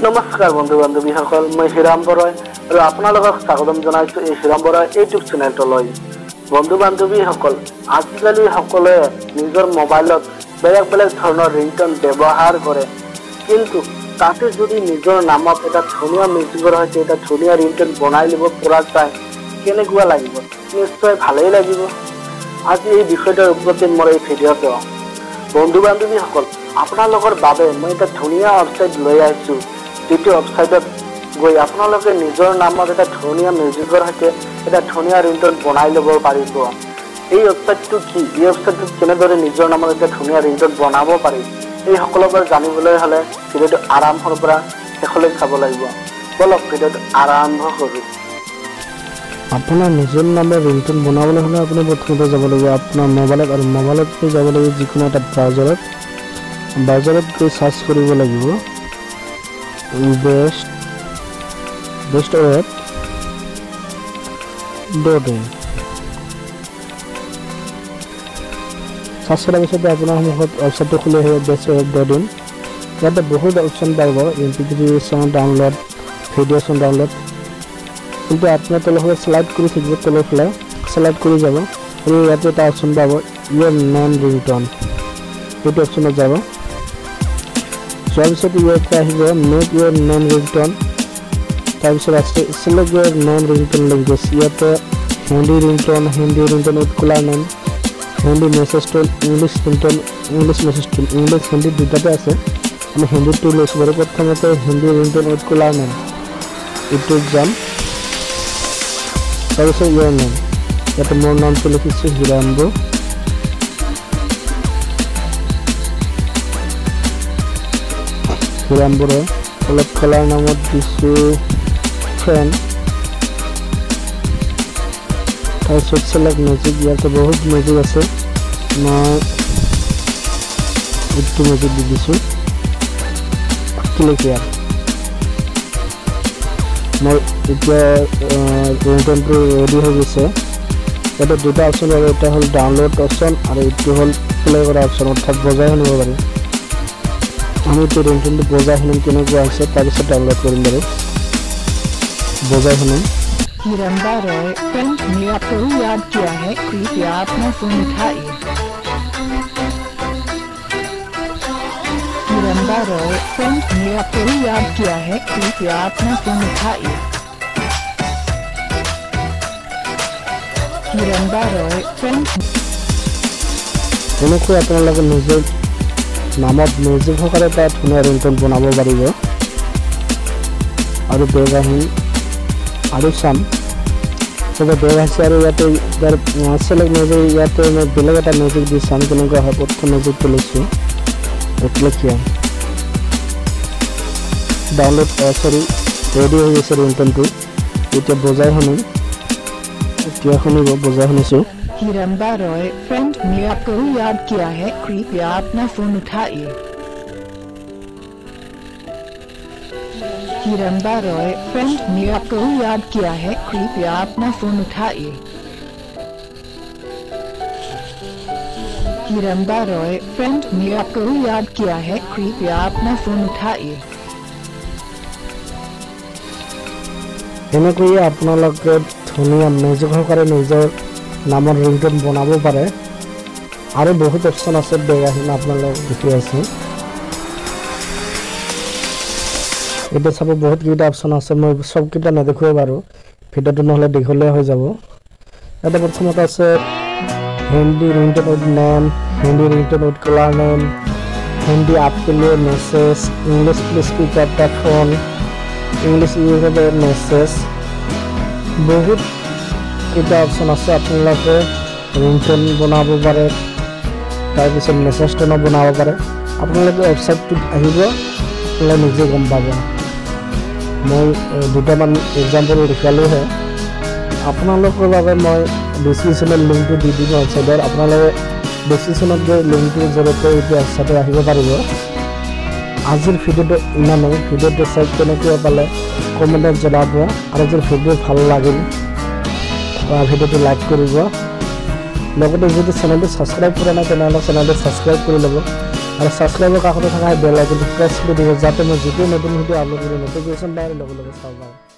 নমস্কাৰ বন্ধু বান্ধৱীসকল মই হিৰাম্বা ৰয় আৰু আপোনালোকক স্বাগতম জনাইছো এই হিৰাম্বা ৰয় ইউটিউব চেনেলটোলৈ। বন্ধু বান্ধৱীসকল আজিকালি সকলোৱে নিজৰ মোবাইলত বেলেগ বেলেগ ধৰণৰ ৰিংটন ব্যৱহাৰ কৰে, কিন্তু তাতে যদি নিজৰ নামত এটা ধুনীয়া মিউজিকৰ সৈতে এটা ধুনীয়া ৰিংটন বনাই ল'ব পৰা যায় কেনেকুৱা লাগিব? নিশ্চয় ভালেই লাগিব। আজি এই বিষয়টোৰ ওপৰতে মোৰ এই ভিডিঅ'টো। বন্ধু বান্ধৱীসকল আপোনালোকৰ বাবে মই এটা ধুনীয়া ৱেবছাইট লৈ আহিছোঁ, যিটো ৱেবছাইটত গৈ আপোনালোকে নিজৰ নামত এটা ধুনীয়া মিউজিকৰ সৈতে এটা ধুনীয়া ৰিংটন বনাই ল'ব পাৰিব। এই ৱেবছাইটটো কি, এই ৱেবছাইটটোত কেনেদৰে নিজৰ নামত এটা ধুনীয়া ৰিংটন বনাব পাৰি, এই সকলোবোৰ জানিবলৈ হ'লে ভিডিঅ'টো আৰম্ভৰ পৰা শেষলৈ চাব লাগিব। বলক ভিডিঅ'টো আৰম্ভ কৰোঁ। আপোনাৰ নিজৰ নামে ৰিংটন বনাবলৈ হ'লে আপুনি প্ৰথমতে যাব লাগিব আপোনাৰ মোবাইলত, আৰু মোবাইলত যাব লাগিব যিকোনো এটা ব্ৰাউজাৰত গৈ চাৰ্চ কৰিব লাগিব বেষ্ট ৱেব .in। চাৰ্চ কৰাৰ পিছতে আপোনাৰ সন্মুখত ৱেবছাইটটো খুলি আহিব বেষ্ট ৱেব .in। ইয়াতে বহুত অপশ্যন পাব, MP3 চং ডাউনলোড, ভিডিঅ' চং ডাউনলোড, কিন্তু আপোনাৰ তলফালে শ্লাইড কৰি থাকিব, তলফালে শ্লাইড কৰি যাব আৰু ইয়াতে এটা অপশ্যন পাব ইয়ৰ নেম ৰিংটন, এইটো অপশ্যনত যাব। যোৱাৰ পিছত ইয়াতে আহিব মেক ইয়ৰ নেম ৰিংটন, তাৰপিছত আছে select your name ringtone language. ইয়াতে Hindi ringtone with caller name, Hindi message tone, English ringtone, English message tone, English Hindi দুটাতে আছে। আমি হিন্দীটো লৈছোঁ বাৰু। প্ৰথমতে Hindi ringtone with caller name এইটোত যাম। তাৰপিছত ইয়ৰ নেম, ইয়াতে মোৰ নামটো লিখিছোঁ হিৰাম্বা, অলপ কলাৰ নামত দিছোঁ ফ্ৰেণ্ড। তাৰপিছত চিলেক্ট মিউজিক, ইয়াতে বহুত মিউজিক আছে, মই এইটো মিউজিক দি দিছোঁ। ক্লিক ইয়াৰ। মই এতিয়া ৰিংটনটো ৰেডি হৈ গৈছে। ইয়াতে দুটা অপশ্যন পাব, এটা হ'ল ডাউনলোড অপশ্যন আৰু এইটো হ'ল প্লে কৰা অপশ্যন, অৰ্থাৎ বজাই শুনিব পাৰি। আমি এইটো ৰিংটনটো বজাই শুনিম কেনেকুৱা হৈছে, তাৰপিছত ডাউনলোড কৰিম বাৰু। বজাই শুনিম। हिरंबा रॉय फ्रेंड ने आपको याद किया है, कृपया अपना फोन उठाइए। हिरंबा रॉय फ्रेंड ने आपको याद किया है, कृपया अपना फोन उठाइए। हिरंबा रॉय फ्रेंड এনেকৈ আপোনালোকে নিজৰ নামত মিউজিক সহকাৰে এটা ধুনীয়া ৰিংটন বনাব পাৰিব। আৰু বেগ আহিম আৰু চাম বেগ আহিছে, আৰু ইয়াতে চিলেক্ট মিউজিক, ইয়াতে মই বেলেগ এটা মিউজিক দি চাম কেনেকুৱা হয়। প্ৰথম মিউজিকটো লৈছোঁ, ক্লিক ডাউনলোড ৰেডি হৈ গৈছে ৰিংটনটো। এতিয়া বজাই শুনিম, এতিয়া শুনিব, বজাই শুনিছোঁ। हिरंबा रॉय फ्रेंड ने आपको याद किया है, कृपया अपना फोन उठाइए। हिरंबा रॉय फ्रेंड ने आपको याद किया है, कृपया अपना फोन उठाइए। हिरंबा रॉय फ्रेंड ने आपको याद किया है, कृपया अपना फोन उठाइए। এনেকৈয়ে আপোনালোকে ধুনীয়া মিউজিক সহকাৰে নিজৰ নামৰ ৰিংটন বনাব পাৰে। আৰু বহুত অপশ্যন আছে, বেগ আহিম আপোনালোক দেখি আছে। এতিয়া চাব বহুতকেইটা অপশ্যন আছে, মই চবকেইটা নেদেখুৱাই বাৰু, ভিডিঅ'টো নহ'লে দীঘলীয়া হৈ যাব। ইয়াতে প্ৰথমতে আছে Hindi ringtone with name, Hindi ringtone with caller name, Hindi आपके लिए message, English please pick up the phone, English use the message. বহুত কেইটা অপশ্যন আছে, আপোনালোকে ৰিংটন বনাব পাৰে, তাৰপিছত মেছেজ টোনো বনাব পাৰে। আপোনালোকে ৱেবছাইটটোত আহিব, আপোনালোকে নিজে গম পাব। মই দুটামান এক্সাম্পল দেখুৱালোহে। আপোনালোকৰ বাবে মই ডেছক্ৰিপশ্যনত লিংকটো দি দিম ৱেবছাইটৰ, আপোনালোকে ডেছক্ৰিপশ্যনত গৈ লিংকটোৰ জৰিয়তে এইটো ৱেবছাইটত আহিব পাৰিব। আজিৰ ভিডিঅ'টো ইমানেই। ভিডিঅ'টো চাই কেনেকুৱা পালে কমেণ্টত জনাব, আৰু যদি ভিডিঅ' ভাল লাগিল ভিডিঅ'টো লাইক কৰিব। লগতে যদি চেনেলটো ছাবস্ক্ৰাইব কৰা নাই তেনেহ'লে চেনেলটো ছাবস্ক্ৰাইব কৰি ল'ব। আৰু ছাবস্ক্ৰাইবৰ কাষতে থকা বেল আইকনটো প্ৰেছ কৰি দিব যাতে মই যেতিয়া নতুন ভিডিঅ' আপলোড কৰোঁ নটিফিকেশ্যন পাই লগে লগে চাব পাৰোঁ।